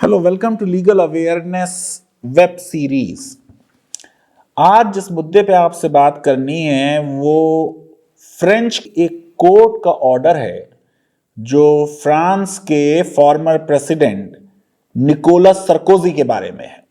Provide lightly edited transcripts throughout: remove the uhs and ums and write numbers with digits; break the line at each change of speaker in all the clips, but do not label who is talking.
Hello, welcome to legal awareness web series. आज जिस मुद्दे पे आपसे बात करनी है वो फ्रेंच एक कोर्ट का ऑर्डर है जो फ्रांस के फॉर्मर प्रेसिडेंट निकोलस सरकोजी के बारे में है।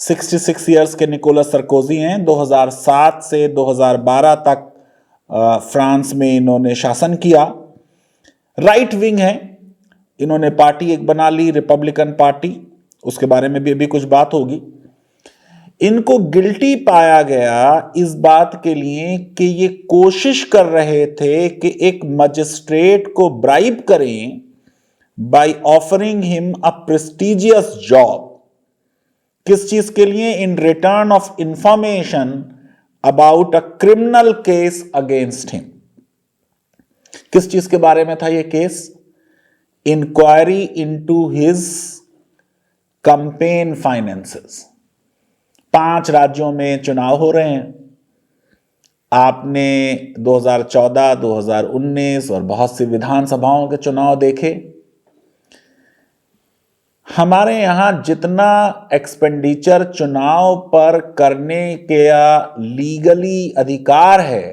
66 इयर्स के निकोलस सरकोजी हैं। 2007 से 2012 तक फ्रांस में इन्होंने शासन किया। राइट विंग है, इन्होंने पार्टी एक बना ली, रिपब्लिकन पार्टी। उसके बारे में भी अभी कुछ बात होगी। इनको गिल्टी पाया गया इस बात के लिए कि ये कोशिश कर रहे थे कि एक मजिस्ट्रेट को ब्राइब करें by offering him a prestigious job. किस चीज के लिए? In return of information about a criminal case against him. किस चीज के बारे में था यह case? Inquiry into his campaign finances. 5 राज्यों में चुनाव हो रहे हैं। आपने 2014, 2019 और बहुत सी विधानसभाओं के चुनाव देखे। हमारे यहां जितना एक्सपेंडिचर चुनाव पर करने के लीगली अधिकार है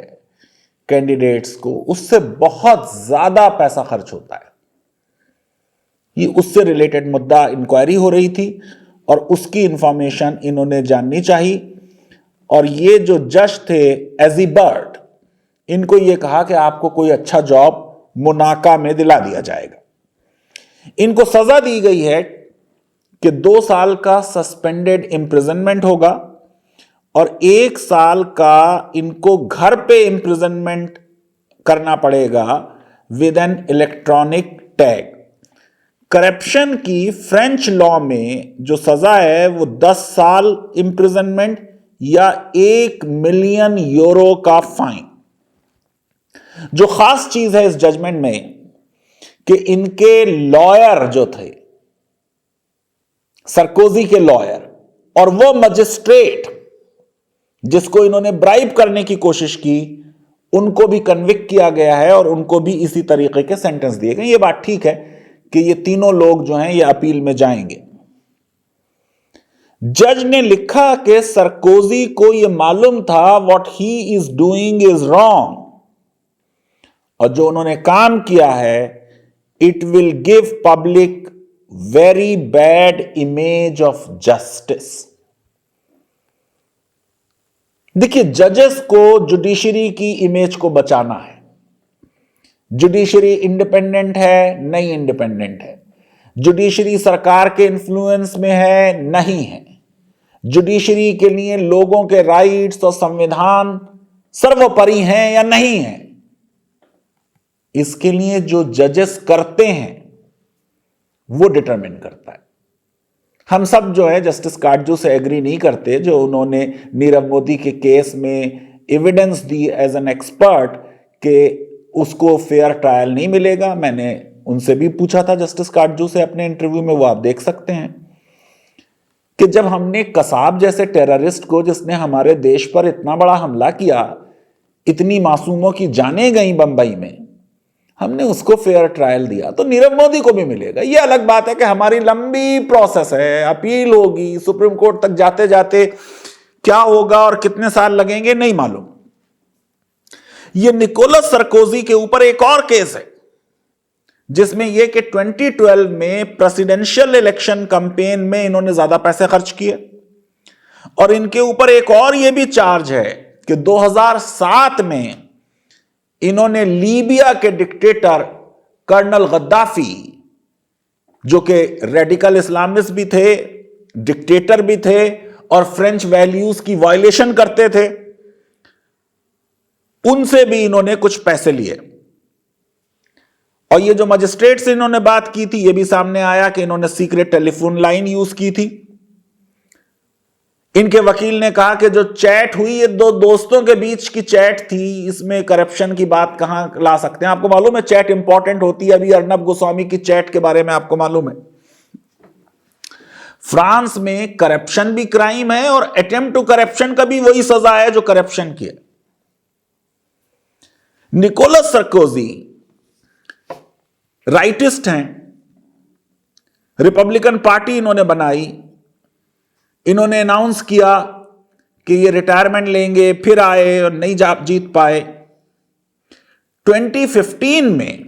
कैंडिडेट्स को, उससे बहुत ज्यादा पैसा खर्च होता है। ये उससे रिलेटेड मुद्दा इंक्वायरी हो रही थी और उसकी इंफॉर्मेशन इन्होंने जाननी चाहिए। और ये जो जज थे एजिबर्ट, इनको ये कहा कि आपको कोई अच्छा जॉब मुनाका में दिला दिया जाएगा। इनको सजा दी गई है कि 2 साल का सस्पेंडेड इंप्रिजनमेंट होगा और 1 साल का इनको घर पे इंप्रिजनमेंट करना पड़ेगा with an electronic tag. Corruption की फ्रेंच लॉ में जो सजा है वो 10 साल इंप्रिजनमेंट या 1 मिलियन यूरो का फाइन। जो खास चीज है इस जजमेंट में कि इनके लॉयर जो थे, सरकोजी के लॉयर, और वो मजिस्ट्रेट जिसको इन्होंने ब्राइब करने की कोशिश की, उनको भी कन्विक्ट किया गया है और उनको भी इसी तरीके के सेंटेंस दिए गए। ये बात ठीक है कि ये तीनों लोग जो हैं ये अपील में जाएंगे। जज ने लिखा कि सरकोजी को यह मालूम था what he is doing is wrong, और जो उन्होंने काम किया है it will give public very bad image of justice. देखिए, जजेस को जुडिशरी की इमेज को बचाना है। जुडिशरी इंडिपेंडेंट है, नहीं इंडिपेंडेंट है। जुडिशरी सरकार के इन्फ्लुएंस में है, नहीं है। जुडिशरी के लिए लोगों के राइट्स और संविधान सर्वोपरि हैं या नहीं है, इसके लिए जो जजेस करते हैं वो डिटरमिन करता है। हम सब जो है जस्टिस काटजू से एग्री नहीं करते, जो उन्होंने नीरव मोदी के केस में एविडेंस दी एज एन एक्सपर्ट कि उसको फेयर ट्रायल नहीं मिलेगा। मैंने उनसे भी पूछा था जस्टिस काटजू से अपने इंटरव्यू में, वो आप देख सकते हैं कि जब हमने कसाब जैसे टेररिस्ट को, जिसने हमारे देश पर इतना बड़ा हमला किया, इतनी मासूमों की जानें गई बंबई में, हमने उसको फेयर ट्रायल दिया, तो नीरव मोदी को भी मिलेगा। यह अलग बात है कि हमारी लंबी प्रोसेस है, अपील होगी, सुप्रीम कोर्ट तक जाते जाते क्या होगा और कितने साल लगेंगे नहीं मालूम। यह निकोलस सरकोजी के ऊपर एक और केस है जिसमें यह कि 2012 में प्रेसिडेंशियल इलेक्शन कैंपेन में इन्होंने ज्यादा पैसे खर्च किए, और इनके ऊपर एक और यह भी चार्ज है कि 2007 में इन्होंने लीबिया के डिक्टेटर कर्नल गद्दाफी, जो कि रेडिकल इस्लामिस्ट भी थे, डिक्टेटर भी थे और फ्रेंच वैल्यूज की वायलेशन करते थे, उनसे भी इन्होंने कुछ पैसे लिए। और ये जो मजिस्ट्रेट से इन्होंने बात की थी, ये भी सामने आया कि इन्होंने सीक्रेट टेलीफोन लाइन यूज की थी। इनके वकील ने कहा कि जो चैट हुई ये 2 दोस्तों के बीच की चैट थी, इसमें करप्शन की बात कहां ला सकते हैं? आपको मालूम है चैट इंपॉर्टेंट होती है। अभी अर्नब गोस्वामी की चैट के बारे में आपको मालूम है। फ्रांस में करप्शन भी क्राइम है और अटेम्प्ट टू करप्शन का भी वही सजा है जो करप्शन की है। निकोलस सरकोजी राइटिस्ट हैं, रिपब्लिकन पार्टी इन्होंने बनाई, इन्होंने अनाउंस किया कि ये रिटायरमेंट लेंगे, फिर आए और नहीं जीत पाए। 2015 में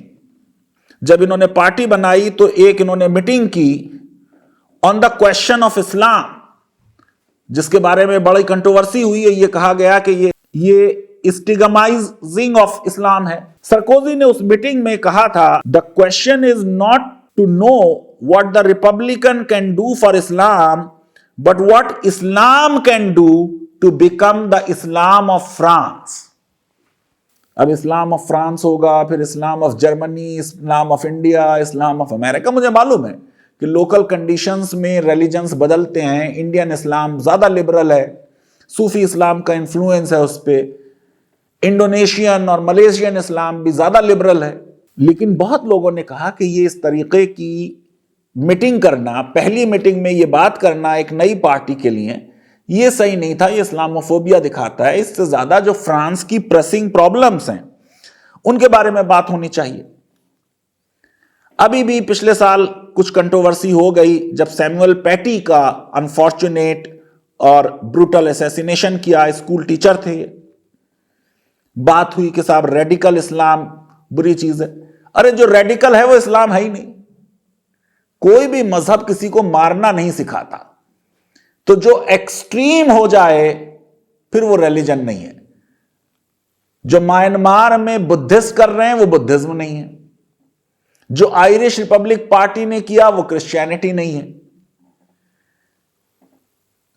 जब इन्होंने पार्टी बनाई तो एक इन्होंने मीटिंग की on the question of Islam, जिसके बारे में बड़ी कंट्रोवर्सी हुई है। ये कहा गया कि ये स्टिगमाइजिंग ऑफ इस्लाम है। सरकोजी ने उस मीटिंग में कहा था, the question is not to know what the Republican can do for Islam, but what Islam can do to become the Islam of France. अब इस्लाम ऑफ फ्रांस होगा, फिर Islam of Germany, Islam of India, Islam of America. मुझे मालूम है कि local conditions में religions बदलते हैं। इंडियन इस्लाम ज़्यादा लिबरल है, सूफी इस्लाम का इन्फ्लुएंस है उस पर। इंडोनेशियन और मलेशियन इस्लाम भी ज़्यादा लिबरल है। लेकिन बहुत लोगों ने कहा कि ये इस तरीके की मीटिंग करना, पहली मीटिंग में ये बात करना एक नई पार्टी के लिए, ये सही नहीं था। ये इस्लामोफोबिया दिखाता है। इससे ज़्यादा जो फ्रांस की प्रेसिंग प्रॉब्लम्स हैं उनके बारे में बात होनी चाहिए। अभी भी पिछले साल कुछ कंट्रोवर्सी हो गई जब सैमुअल पैटी का अनफॉर्चुनेट और ब्रूटल असैसिनेशन किया। स्कूल टीचर थे। बात हुई कि साहब रेडिकल इस्लाम बुरी चीज है। अरे जो रेडिकल है वो इस्लाम है ही नहीं। कोई भी मजहब किसी को मारना नहीं सिखाता। तो जो एक्सट्रीम हो जाए फिर वो रिलीजन नहीं है। जो म्यांमार में बुद्धिस्ट कर रहे हैं वो बुद्धिज्म नहीं है। जो आयरिश रिपब्लिक पार्टी ने किया वो क्रिश्चियनिटी नहीं है।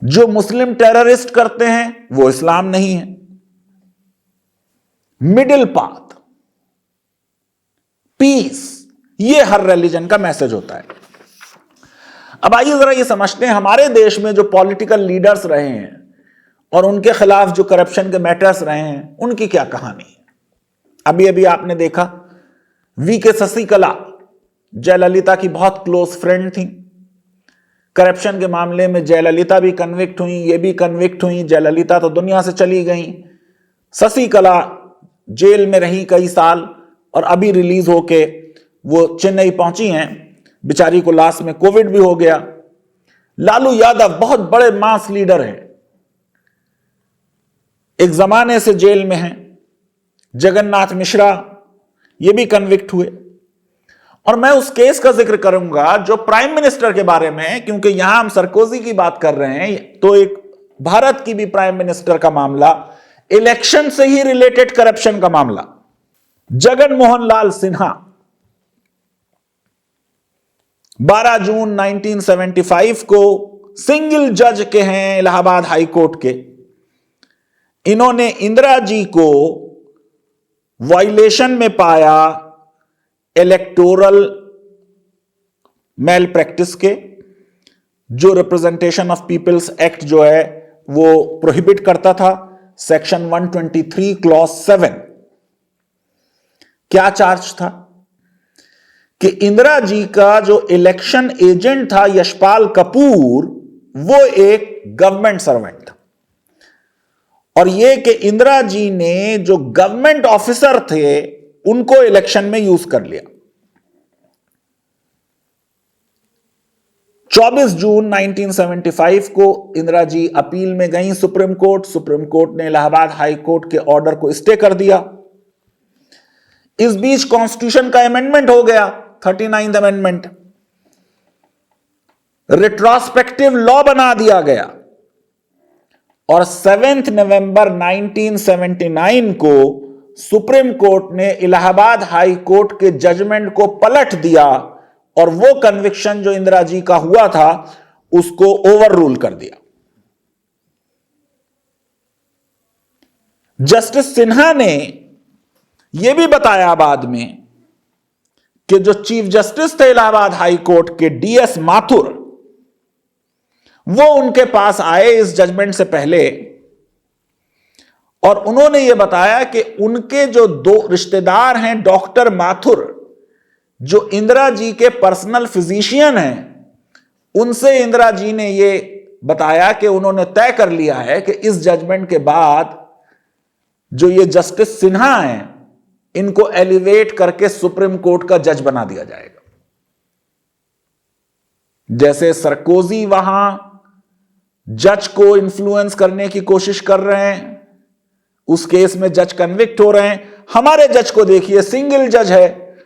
जो मुस्लिम टेररिस्ट करते हैं वो इस्लाम नहीं है। मिडिल पाथ, पीस, ये हर रिलीजन का मैसेज होता है। अब आइए जरा ये समझते हैं हमारे देश में जो पॉलिटिकल लीडर्स रहे हैं और उनके खिलाफ जो करप्शन के मैटर्स रहे हैं उनकी क्या कहानी है। अभी अभी आपने देखा वीके शशिकला जयललिता की बहुत क्लोज फ्रेंड थी। करप्शन के मामले में जयललिता भी कन्विक्ट हुई, ये भी कन्विक्ट हुई। जयललिता तो दुनिया से चली गई। शशिकला जेल में रही कई साल और अभी रिलीज होके वो चेन्नई पहुंची हैं। बेचारी को लास्ट में कोविड भी हो गया। लालू यादव बहुत बड़े मास लीडर हैं, एक जमाने से जेल में हैं। जगन्नाथ मिश्रा ये भी कन्विक्ट हुए। और मैं उस केस का जिक्र करूंगा जो प्राइम मिनिस्टर के बारे में है, क्योंकि यहां हम सरकोजी की बात कर रहे हैं तो एक भारत की भी प्राइम मिनिस्टर का मामला, इलेक्शन से ही रिलेटेड करप्शन का मामला। जगन मोहन लाल सिन्हा 12 जून 1975 को सिंगल जज के हैं इलाहाबाद हाई कोर्ट के। इन्होंने इंदिरा जी को वायलेशन में पाया इलेक्टोरल मेल प्रैक्टिस के, जो रिप्रेजेंटेशन ऑफ पीपल्स एक्ट जो है वो प्रोहिबिट करता था। Section 123 clause 7। क्या चार्ज था कि इंदिरा जी का जो इलेक्शन एजेंट था यशपाल कपूर, वो एक गवर्नमेंट सर्वेंट था। और ये कि इंदिरा जी ने जो गवर्नमेंट ऑफिसर थे उनको इलेक्शन में यूज कर लिया। 24 जून 1975 को इंदिरा जी अपील में गई सुप्रीम कोर्ट। सुप्रीम कोर्ट ने इलाहाबाद हाई कोर्ट के ऑर्डर को स्टे कर दिया। इस बीच कॉन्स्टिट्यूशन का अमेंडमेंट हो गया, 39th अमेंडमेंट। रिट्रोस्पेक्टिव लॉ बना दिया गया और 7 नवंबर 1979 को सुप्रीम कोर्ट ने इलाहाबाद हाई कोर्ट के जजमेंट को पलट दिया और वो कन्विक्शन जो इंदिरा जी का हुआ था उसको ओवर रूल कर दिया। जस्टिस सिन्हा ने यह भी बताया बाद में कि जो चीफ जस्टिस थे इलाहाबाद हाई कोर्ट के DS माथुर, वो उनके पास आए इस जजमेंट से पहले और उन्होंने यह बताया कि उनके जो 2 रिश्तेदार हैं, डॉक्टर माथुर जो इंदिरा जी के पर्सनल फिजिशियन हैं, उनसे इंदिरा जी ने यह बताया कि उन्होंने तय कर लिया है कि इस जजमेंट के बाद जो ये जस्टिस सिन्हा हैं इनको एलिवेट करके सुप्रीम कोर्ट का जज बना दिया जाएगा। जैसे सरकोजी वहां जज को इन्फ्लुएंस करने की कोशिश कर रहे हैं, उस केस में जज कन्विक्ट हो रहे हैं। हमारे जज को देखिए, सिंगल जज है।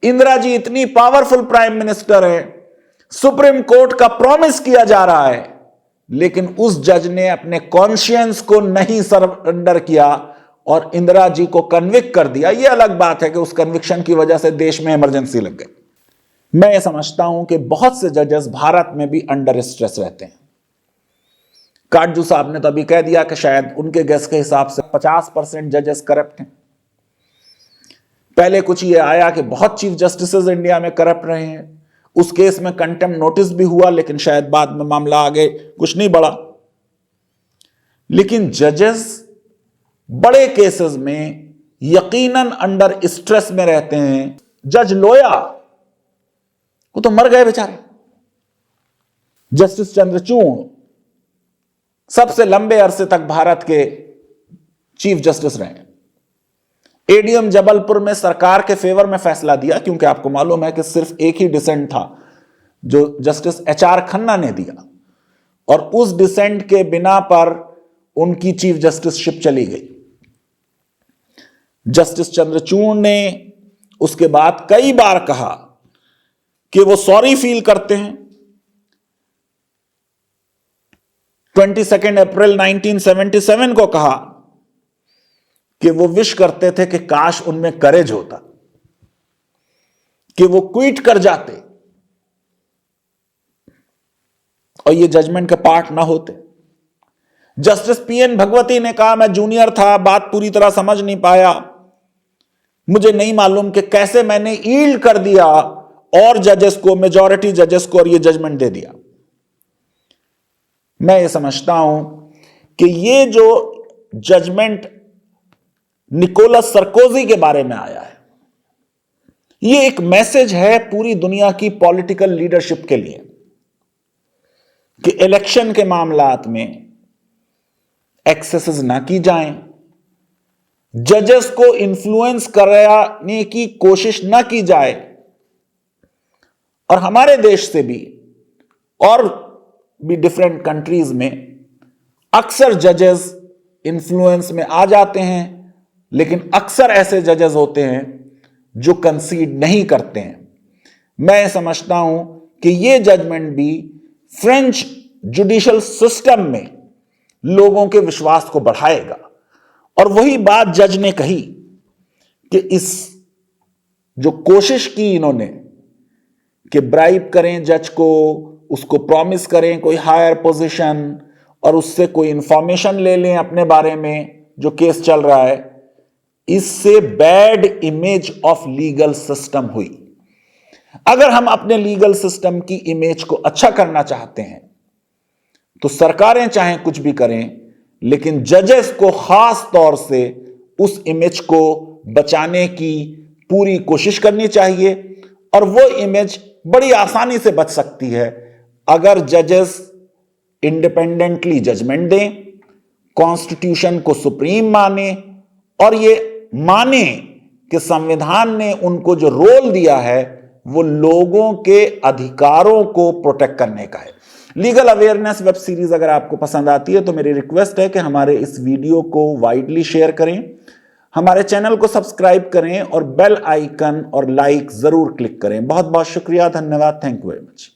इंदिरा जी इतनी पावरफुल प्राइम मिनिस्टर है, सुप्रीम कोर्ट का प्रॉमिस किया जा रहा है, लेकिन उस जज ने अपने कॉन्शियंस को नहीं सरेंडर किया और इंदिरा जी को कन्विक्ट कर दिया। यह अलग बात है कि उस कन्विक्शन की वजह से देश में इमरजेंसी लग गई। मैं समझता हूं कि बहुत से जजेस भारत में भी अंडर स्ट्रेस रहते हैं। काटजू साहब ने तो अभी कह दिया कि शायद उनके गेस के हिसाब से 50% जजेस करप्ट हैं। पहले कुछ ये आया कि बहुत चीफ जस्टिसेस इंडिया में करप्ट रहे हैं, उस केस में कंटेम्प्ट नोटिस भी हुआ, लेकिन शायद बाद में मामला आगे कुछ नहीं बढ़ा। लेकिन जजेस बड़े केसेस में यकीनन अंडर स्ट्रेस में रहते हैं। जज लोया वो तो मर गए बेचारे। जस्टिस चंद्रचूड़ सबसे लंबे अरसे तक भारत के चीफ जस्टिस रहे। एडीएम जबलपुर में सरकार के फेवर में फैसला दिया, क्योंकि आपको मालूम है कि सिर्फ एक ही डिसेंट था जो जस्टिस एचआर खन्ना ने दिया, और उस डिसेंट के बिना पर उनकी चीफ जस्टिसशिप चली गई। जस्टिस चंद्रचूड़ ने उसके बाद कई बार कहा कि वो सॉरी फील करते हैं। 22 अप्रैल 1977 को कहा कि वो विश करते थे कि काश उनमें करेज होता, कि वो क्विट कर जाते और ये जजमेंट का पार्ट ना होते। जस्टिस पीएन भगवती ने कहा, मैं जूनियर था, बात पूरी तरह समझ नहीं पाया, मुझे नहीं मालूम कि कैसे मैंने ईल्ड कर दिया और जजेस को, मेजॉरिटी जजेस को, और ये जजमेंट दे दिया। मैं ये समझता हूं कि ये जो जजमेंट निकोलस सरकोजी के बारे में आया है, ये एक मैसेज है पूरी दुनिया की पॉलिटिकल लीडरशिप के लिए कि इलेक्शन के मामलात में एक्सेसेस ना की जाएं, जजेस को इन्फ्लुएंस कराने की कोशिश ना की जाए। और हमारे देश से भी और भी डिफरेंट कंट्रीज में अक्सर जजेस इन्फ्लुएंस में आ जाते हैं, लेकिन अक्सर ऐसे जजेस होते हैं जो कंसीड नहीं करते हैं। मैं समझता हूं कि यह जजमेंट भी फ्रेंच जुडिशियल सिस्टम में लोगों के विश्वास को बढ़ाएगा। और वही बात जज ने कही कि इस जो कोशिश की इन्होंने कि ब्राइब करें जज को, उसको प्रॉमिस करें कोई हायर पोजीशन और उससे कोई इंफॉर्मेशन ले लें अपने बारे में जो केस चल रहा है, इससे bad image of legal system हुई। अगर हम अपने लीगल सिस्टम की इमेज को अच्छा करना चाहते हैं तो सरकारें चाहें कुछ भी करें, लेकिन जजेस को खास तौर से उस इमेज को बचाने की पूरी कोशिश करनी चाहिए। और वो इमेज बड़ी आसानी से बच सकती है अगर जजेस इंडिपेंडेंटली जजमेंट दें, कॉन्स्टिट्यूशन को सुप्रीम माने और ये माने कि संविधान ने उनको जो रोल दिया है वो लोगों के अधिकारों को प्रोटेक्ट करने का है। लीगल अवेयरनेस वेब सीरीज अगर आपको पसंद आती है तो मेरी रिक्वेस्ट है कि हमारे इस वीडियो को वाइडली शेयर करें, हमारे चैनल को सब्सक्राइब करें और बेल आइकन और लाइक जरूर क्लिक करें। बहुत बहुत शुक्रिया, धन्यवाद, थैंक यू वेरी मच।